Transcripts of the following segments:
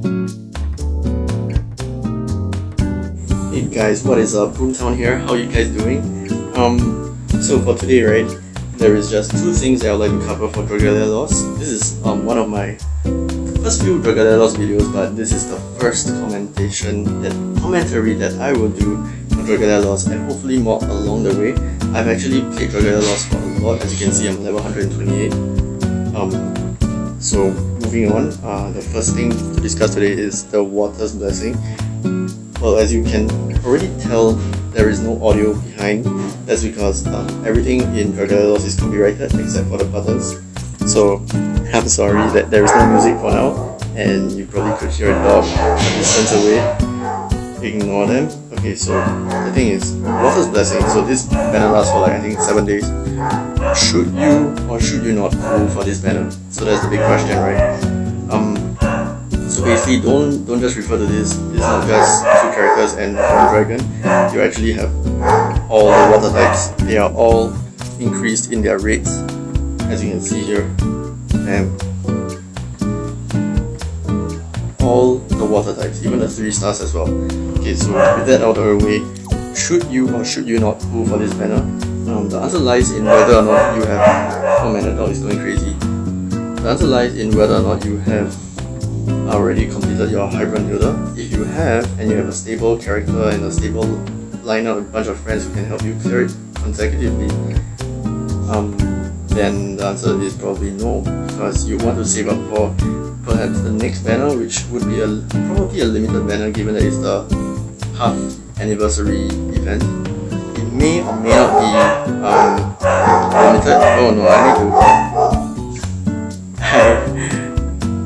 Hey guys, what is up? Boomtown here. How you guys doing? So for today, right, there is just two things that I would like to cover for Dragalia Lost. This is one of my first few Dragalia Lost videos, but this is the first commentary that I will do for Dragalia Lost, and hopefully more along the way. I've actually played Dragalia Lost for a lot. As you can see, I'm level 128. So moving on, the first thing to discuss today is the Water's Blessing. Well, as you can already tell, there is no audio behind. That's because everything in Dragalia Lost is copyrighted except for the buttons. So I'm sorry that there is no music for now, and you probably could hear a dog a distance away. Ignore them. Okay, so the thing is, Water's Blessing. So this banner lasts for like I think 7 days. Should you or should you not pull for this banner? So that's the big question, right? So basically, don't just refer to this. It's not just two characters and one dragon. You actually have all the water types. They are all increased in their rates, as you can see here. And all the water types, even the 3 stars as well. Okay, so with that out of the way, should you or should you not pull for this banner? The answer lies in whether or not you have... Oh man, the dog is going crazy. The answer lies in whether or not you have already completed your Hybrid Builder. If you have, and you have a stable character and a stable lineup, a bunch of friends who can help you clear it consecutively, then the answer is probably no, because you want to save up for perhaps the next banner, which would be probably a limited banner, given that it's the half anniversary event. It may or may not be limited. Oh no, I need to...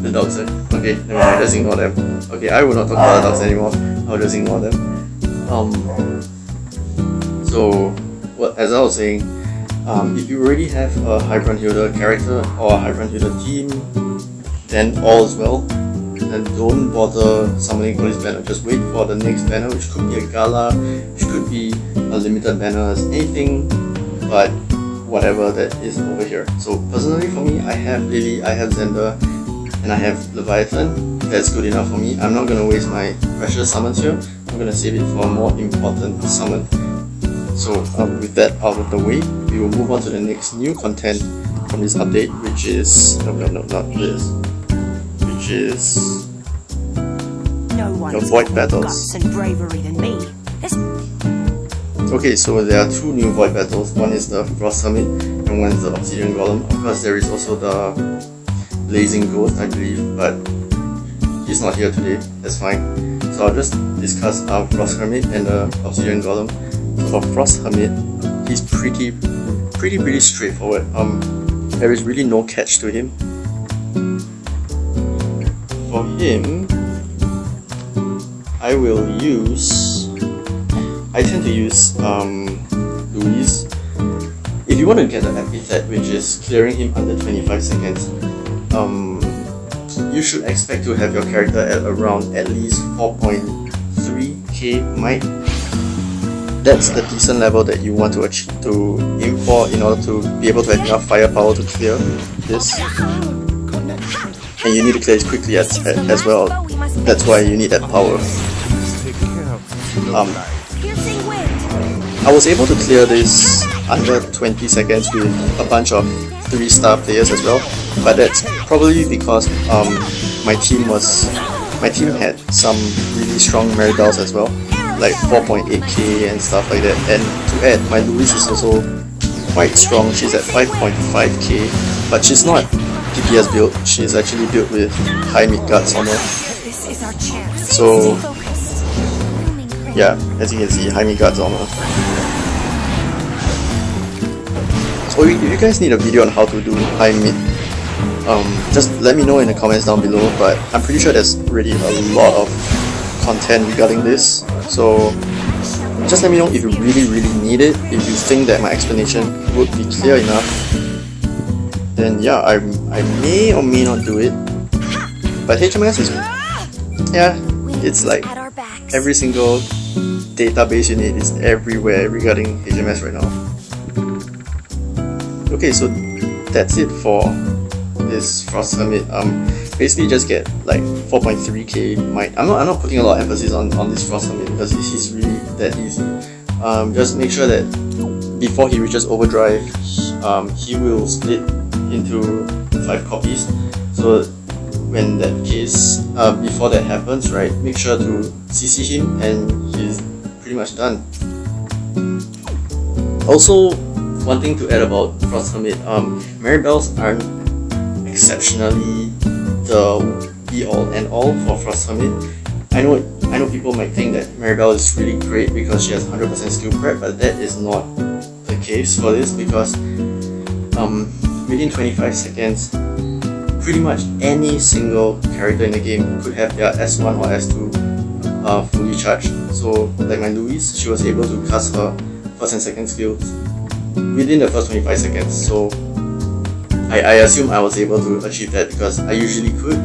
The dogs, okay, never mind, just ignore them. Okay, I will not talk about the dogs anymore, I'll just ignore them. So, as I was saying, if you already have a Hybrid Builder character or a Hybrid Builder team, then all is well. Then don't bother summoning for this banner, just wait for the next banner, which could be a Gala, which could be a limited banner, anything but whatever that is over here. So personally for me, I have Lily, I have Xander, and I have Leviathan. That's good enough for me. I'm not going to waste my precious summons here. I'm going to save it for a more important summon. So with that out of the way, we will move on to the next new content from this update, which is... No, not this. Which is... No your Void Battles. And bravery than me. Okay, so there are 2 new Void Battles. One is the Frost Summit, and one is the Obsidian Golem. Of course, there is also the Blazing Ghost, I believe, but he's not here today. That's fine. So I'll just discuss our Frost Hermit and the Obsidian Golem. So for Frost Hermit, he's pretty straightforward. There is really no catch to him. For him, I tend to use Louise. If you want to get the epithet, which is clearing him under 25 seconds, you should expect to have your character at around at least 4.3k might. That's the decent level that you want to achieve, to aim for, in order to be able to have enough firepower to clear this. And you need to clear it quickly as well. That's why you need that power. I was able to clear this under 20 seconds with a bunch of 3-star players as well, but that's probably because my team had some really strong Meridals as well, like 4.8k and stuff like that. And to add, my Louise is also quite strong. She's at 5.5k, but she's not DPS build. She's actually built with high mid-guards armor. So yeah, as you can see, high mid-guards armor. So if you guys need a video on how to do high mid, just let me know in the comments down below, but I'm pretty sure there's already a lot of content regarding this. So just let me know if you really need it. If you think that my explanation would be clear enough, then yeah, I may or may not do it. But HMS is... yeah, it's like every single database you need is everywhere regarding HMS right now. Okay, so that's it for this Frost Hermit, basically just get like 4.3k might. I'm not putting a lot of emphasis on this Frost Hermit because he's really that easy. Just make sure that before he reaches overdrive, he will split into 5 copies. So when that case, before that happens, right, make sure to CC him and he's pretty much done. Also, one thing to add about Frost Hermit, Maribels aren't exceptionally the be-all and all for Frost Hermit. I know people might think that Maribel is really great because she has 100% skill prep, but that is not the case for this because within 25 seconds, pretty much any single character in the game could have their S1 or S2 fully charged. So like my Louise, she was able to cast her first and second skills within the first 25 seconds. So I assume I was able to achieve that because I usually could.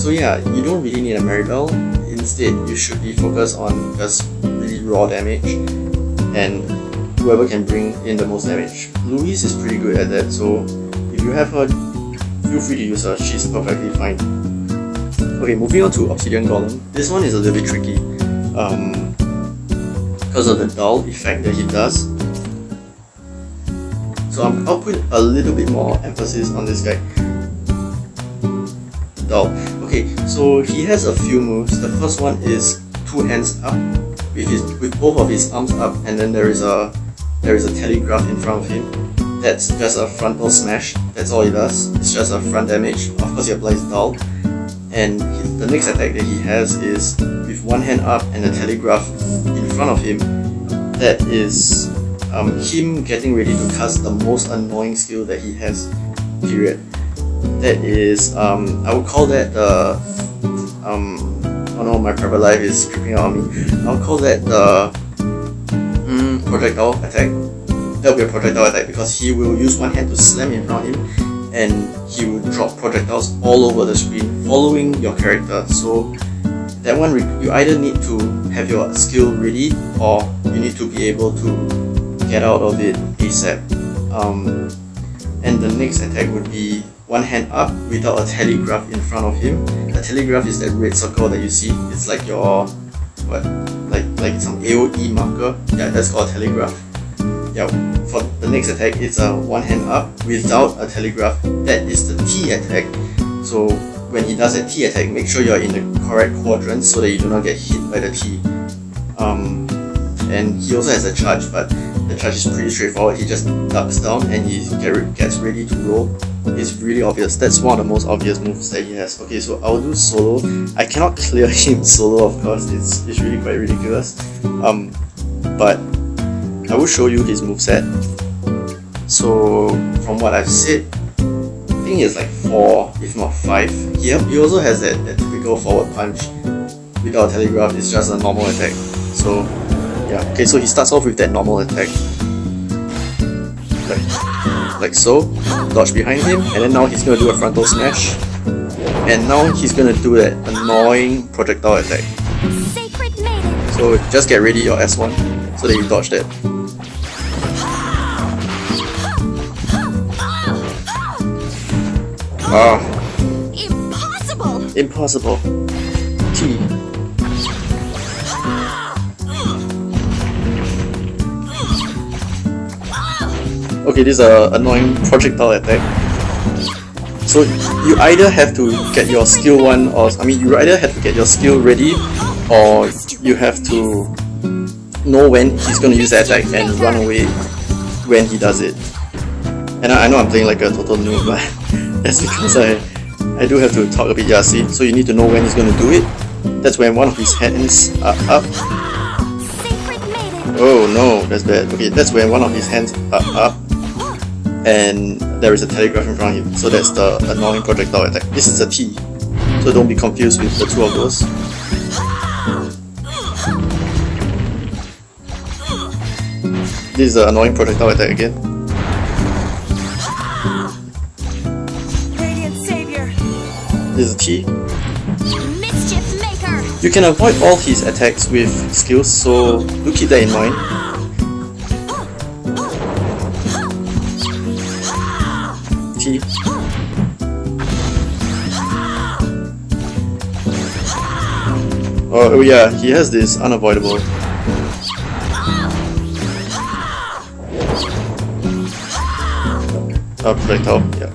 So yeah, you don't really need a Maribel. Instead, you should be focused on just really raw damage and whoever can bring in the most damage. Louise is pretty good at that, so if you have her, feel free to use her, she's perfectly fine. Okay, moving on to Obsidian Golem. This one is a little bit tricky because of the dull effect that he does. So I'll put a little bit more emphasis on this guy. Dull. Okay, so he has a few moves. The first one is 2 hands up with both of his arms up, and then there is a telegraph in front of him. That's just a frontal smash. That's all he does. It's just a front damage. Of course, he applies dull. And the next attack that he has is with 1 hand up and a telegraph in front of him. That is him getting ready to cast the most annoying skill that he has. Period. That is I would call that the oh no, my private life is creeping out on me. I'll call that the projectile attack. That will be a projectile attack because he will use 1 hand to slam in front of him and he will drop projectiles all over the screen following your character. So that one, you either need to have your skill ready or you need to be able to get out of it ASAP. And the next attack would be 1 hand up without a telegraph in front of him. The telegraph is that red circle that you see. It's like your like some AOE marker. Yeah, that's called a telegraph. Yeah, for the next attack, it's a 1 hand up without a telegraph. That is the T attack. So when he does that T attack, make sure you're in the correct quadrant so that you do not get hit by the T. And he also has a charge, but the charge is pretty straightforward. He just ducks down and he gets ready to roll. It's really obvious. That's one of the most obvious moves that he has. Okay, so I'll do solo. I cannot clear him solo, of course. It's really quite ridiculous. But I will show you his moveset. So from what I've said, I think it's like 4, if not 5. He also has that typical forward punch without a telegraph. It's just a normal attack. So yeah, okay, so he starts off with that normal attack. Like so, dodge behind him, and then now he's gonna do a frontal smash. And now he's gonna do that annoying projectile attack. So just get ready your S1 so that you dodge that. Impossible. T. Okay, this is an annoying projectile attack. So you either have to get your skill 1 or you either have to get your skill ready or you have to know when he's going to use the attack and run away when he does it. And I know I'm playing like a total noob, but that's because I do have to talk a bit. Yeah, see, so you need to know when he's going to do it. That's when one of his hands are up. Oh no, that's bad. Okay, that's when one of his hands are up and there is a telegraph in front of him. So that's the annoying projectile attack. This is a T, so don't be confused with the two of those. This is the annoying projectile attack again. This is a T. You can avoid all his attacks with skills, so do keep that in mind. T. Oh yeah, he has this unavoidable. Projectile, yeah.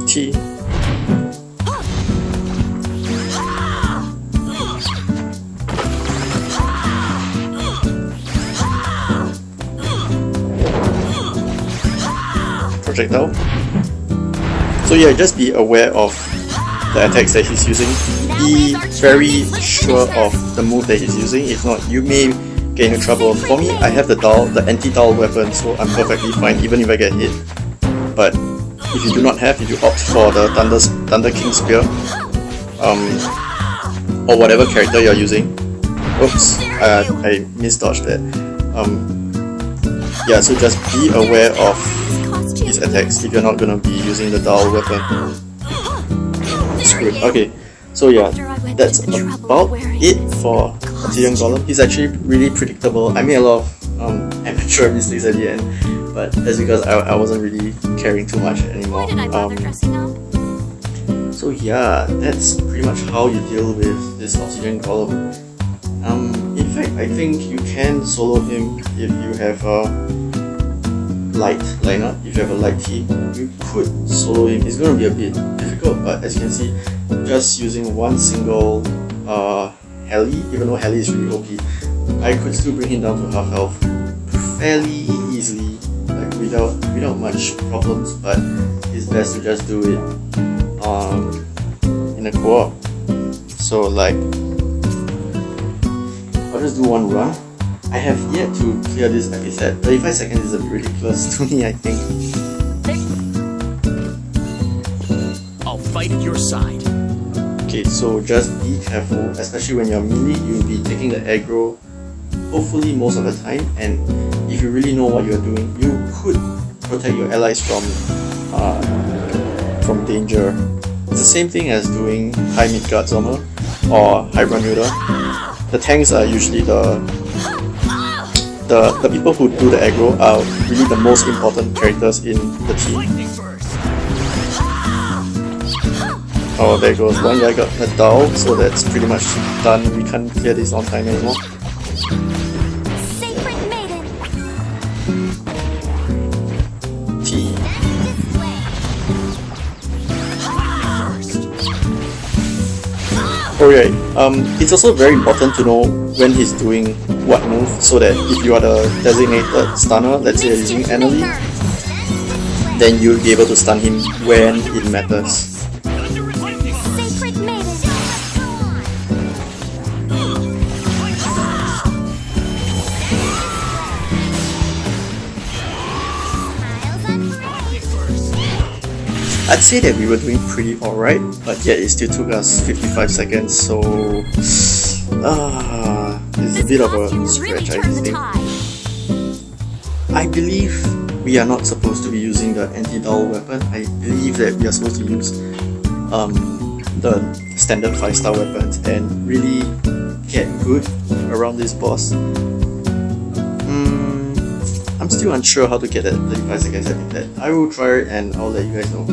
T. Projectile. So yeah, just be aware of the attacks that he's using. Be very sure of the move that he's using, if not you may get into trouble. For me, I have the anti-Dal weapon, so I'm perfectly fine even if I get hit. But if you do not have, if you opt for the Thunder King Spear, or whatever character you're using. Oops, I misdodged that. Yeah, so just be aware of his attacks if you're not gonna be using the Dal weapon. Screwed. Okay, so yeah, that's about it for Obsidian Golem. He's actually really predictable. I made a lot of amateur mistakes at the end, but that's because I wasn't really caring too much anymore. So yeah, that's pretty much how you deal with this Obsidian Golem. In fact, I think you can solo him if you have a light lineup. If you have a light team, you could solo him. It's going to be a bit difficult, but as you can see, just using one single Heli, even though Heli is really OP, I could still bring him down to half health fairly easily, like without much problems. But it's best to just do it in a co-op. So like, I'll just do one run. I have yet to clear this epithet. 35 seconds is a bit ridiculous to me, I think. I'll fight at your side. Okay, so just be careful, especially when you're melee, you'll be taking the aggro hopefully most of the time, and if you really know what you're doing, you could protect your allies from danger. It's the same thing as doing high Midgard Zommer or Hydra Muta. The tanks are usually the people who do the aggro are really the most important characters in the team. Oh, there goes. One guy got a Dal, so that's pretty much done. We can't clear this on time anymore. T. Alright, it's also very important to know when he's doing what move, so that if you are the designated stunner, let's say you're using Annalie, then you'll be able to stun him when it matters. I'd say that we were doing pretty alright, but yet it still took us 55 seconds, so it's a bit of a scratch, I think. I believe we are not supposed to be using the anti-Dal weapon. I believe that we are supposed to use the standard 5-star weapons and really get good around this boss. I'm still unsure how to get that 35 seconds epithet. I will try it and I'll let you guys know.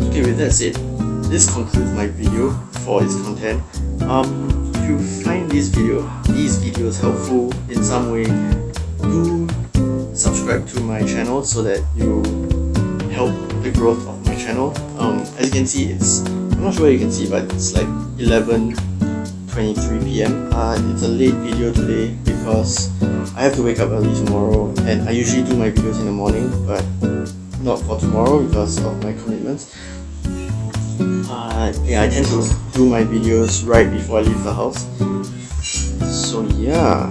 Okay, with that said, this concludes my video for its content. If you find these videos helpful in some way, do subscribe to my channel so that you help the growth of my channel. As you can see, I'm not sure what you can see, but it's like 11:23 PM. It's a late video today because I have to wake up early tomorrow, and I usually do my videos in the morning, but not for tomorrow because of my commitments. Yeah, I tend to do my videos right before I leave the house. So yeah,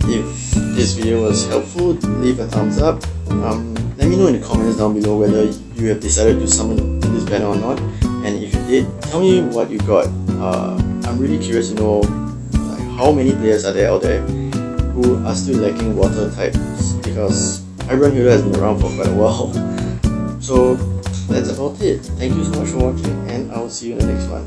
if this video was helpful, leave a thumbs up. Let me know in the comments down below whether you have decided to summon in this banner or not, and if you did, tell me what you got. I'm really curious to know how many players are there out there who are still lacking water types, because Iron Hero has been around for quite a while. So that's about it. Thank you so much for watching, and I will see you in the next one.